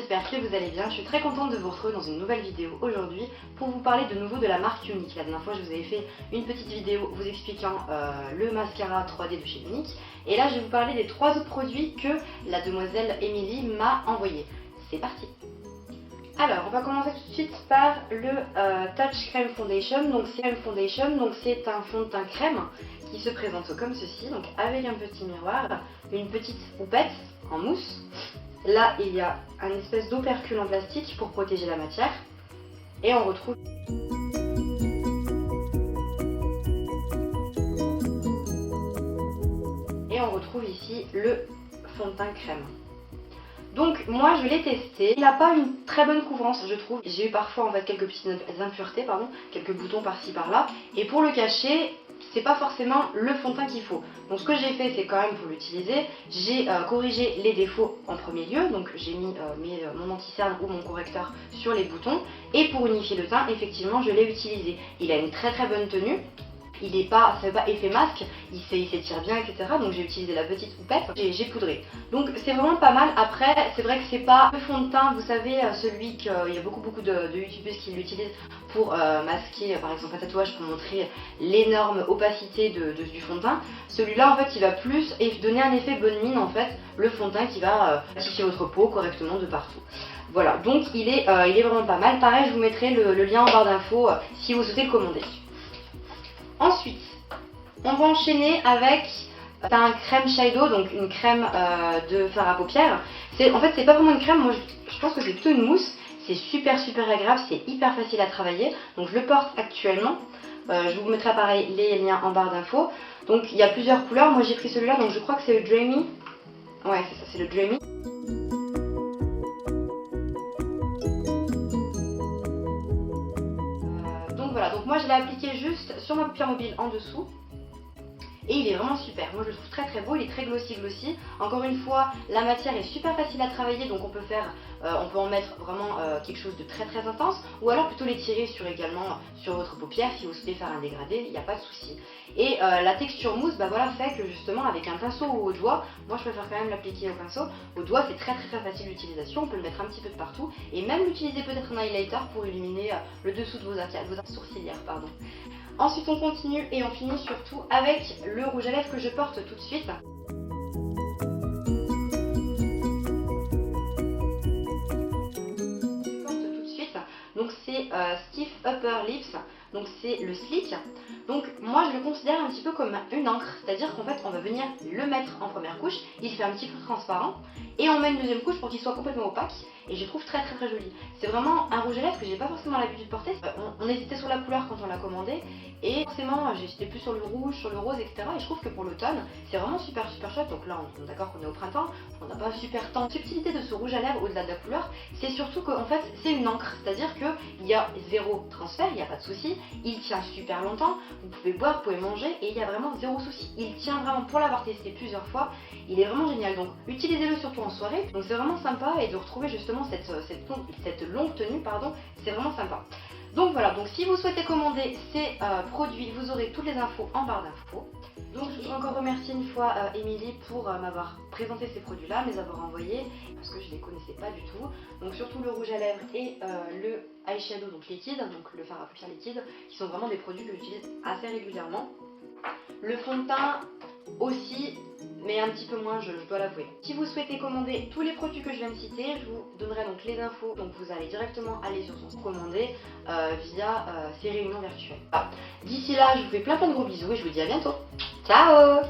j'espère que vous allez bien. Je suis très contente de vous retrouver dans une nouvelle vidéo aujourd'hui pour vous parler de nouveau de la marque Younique. La dernière fois, je vous avais fait une petite vidéo vous expliquant le mascara 3D de chez Younique. Et là, je vais vous parler des 3 autres produits que la demoiselle Émilie m'a envoyés. C'est parti! Alors, on va commencer tout de suite par le Touch Crème Foundation. Donc, c'est un fond de teint crème qui se présente comme ceci. Donc, avec un petit miroir, une petite houppette en mousse. Là, il y a un espèce d'opercule en plastique pour protéger la matière. Et on retrouve ici le fond de teint crème. Donc moi je l'ai testé, il n'a pas une très bonne couvrance je trouve. J'ai eu parfois en fait quelques petites impuretés, quelques boutons par-ci par-là. Et pour le cacher, c'est pas forcément le fond de teint qu'il faut. Donc ce que j'ai fait, c'est quand même pour l'utiliser, j'ai corrigé les défauts en premier lieu. Donc j'ai mis mon anti-cerne ou mon correcteur sur les boutons. Et pour unifier le teint, effectivement je l'ai utilisé. Il a une très bonne tenue. Ça fait pas effet masque, il s'étire bien, etc. Donc j'ai utilisé la petite houppette, j'ai poudré. Donc c'est vraiment pas mal. Après, c'est vrai que c'est pas le fond de teint, vous savez, celui qu'il y a beaucoup de youtubeuses qui l'utilisent pour masquer, par exemple un tatouage, pour montrer l'énorme opacité du fond de teint. Celui-là, en fait, il va plus donner un effet bonne mine, en fait, le fond de teint qui va matifier votre peau correctement de partout. Voilà, donc il est vraiment pas mal. Pareil, je vous mettrai le lien en barre d'infos si vous souhaitez le commander. Ensuite, on va enchaîner avec un crème shadow, donc une crème de fard à paupières. En fait, c'est pas vraiment une crème, moi je pense que c'est plutôt une mousse. C'est super agréable, c'est hyper facile à travailler. Donc je le porte actuellement. Je vous mettrai pareil les liens en barre d'infos. Donc il y a plusieurs couleurs, moi j'ai pris celui-là, donc je crois que c'est le Dreamy. Ouais, c'est ça, c'est le Dreamy. Donc moi je l'ai appliqué juste sur ma paupière mobile en dessous. Et il est vraiment super, moi je le trouve très beau, il est très glossy. Encore une fois, la matière est super facile à travailler, donc on peut en mettre vraiment quelque chose de très intense, ou alors plutôt l'étirer également sur votre paupière si vous souhaitez faire un dégradé, il n'y a pas de souci. Et la texture mousse, fait que justement avec un pinceau ou au doigt, moi je préfère quand même l'appliquer au pinceau. Au doigt c'est très facile d'utilisation, on peut le mettre un petit peu de partout, et même l'utiliser peut-être en highlighter pour illuminer le dessous de vos sourcilières. Ensuite on continue et on finit surtout avec le rouge à lèvres que je porte tout de suite. Donc c'est Stiff Upper Lips, donc c'est le Sleek. Donc moi je le considère un petit peu comme une encre, c'est-à-dire qu'en fait on va venir le mettre en première couche, il fait un petit peu transparent, et on met une deuxième couche pour qu'il soit complètement opaque, et je trouve très joli. C'est vraiment un rouge à lèvres que j'ai pas forcément l'habitude de porter. On hésitait sur la couleur quand on l'a commandé, et forcément j'hésitais plus sur le rouge, sur le rose, etc. Et je trouve que pour l'automne c'est vraiment super chouette. Donc là on est d'accord qu'on est au printemps, on n'a pas super tant de subtilité de ce rouge à lèvres au-delà de la couleur. C'est surtout qu'en fait c'est une encre, c'est-à-dire qu'il y a zéro transfert, il n'y a pas de souci, il tient super longtemps, vous pouvez boire, vous pouvez manger, et il y a vraiment zéro souci. Il tient vraiment, pour l'avoir testé plusieurs fois, il est vraiment génial. Donc utilisez-le surtout en soirée, donc c'est vraiment sympa, et de retrouver justement cette longue tenue, c'est vraiment sympa. Donc voilà, donc si vous souhaitez commander ces produits, vous aurez toutes les infos en barre d'infos. Donc je voudrais encore remercier une fois Émilie pour m'avoir présenté ces produits-là, me les avoir envoyés, parce que je ne les connaissais pas du tout. Donc surtout le rouge à lèvres et le eyeshadow donc liquide, donc le fard à paupières liquide, qui sont vraiment des produits que j'utilise assez régulièrement. Le fond de teint aussi, mais un petit peu moins, je dois l'avouer. Si vous souhaitez commander tous les produits que je viens de citer, je vous donnerai donc les infos, donc vous allez directement aller sur son site commander via ces réunions virtuelles. D'ici là, je vous fais plein de gros bisous et je vous dis à bientôt. Ciao!